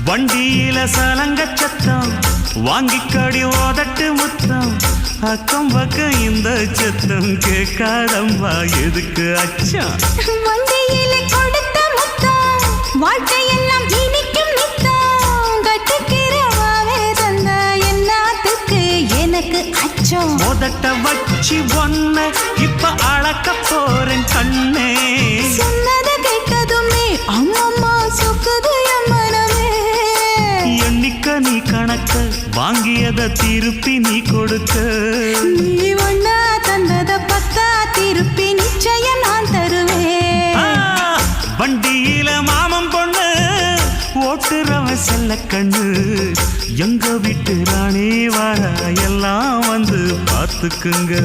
வண்டியில சலங்க சத்தம் வாங்கிக்கடி ஓதட்டு முத்தம் அக்கம் பக்கம் இந்த சத்தம் கேட்காதம்மா எதுக்கு அச்சம் வண்டியில கொடுத்த முத்தம் வாழ்க்கையெல்லாம் இனிக்கும் நித்தம் கட்டுக்கிறவாவே தந்த என்னத்துக்கு எனக்கு அச்சம் ஓதட்ட வச்சு ஒன்ன இப்ப அளக்க போறேன் கண்ணே சொன்னதை கேட்டதுமே அம்மம்மா சொக்குது என் மனமே எண்ணிக்க நீ கணக்க வாங்கியத திருப்பி நீ கொடுக்க நீ ஒன்னா தந்தத பத்தா திருப்பி நிச்சயம் நான் தருவேன் வண்டியில மாமன் பொண்ணு ஓட்டுறவன் செல்ல கண்ணு எங்க வீட்டு ராணி வார எல்லாம் வந்து பார்த்துக்குங்க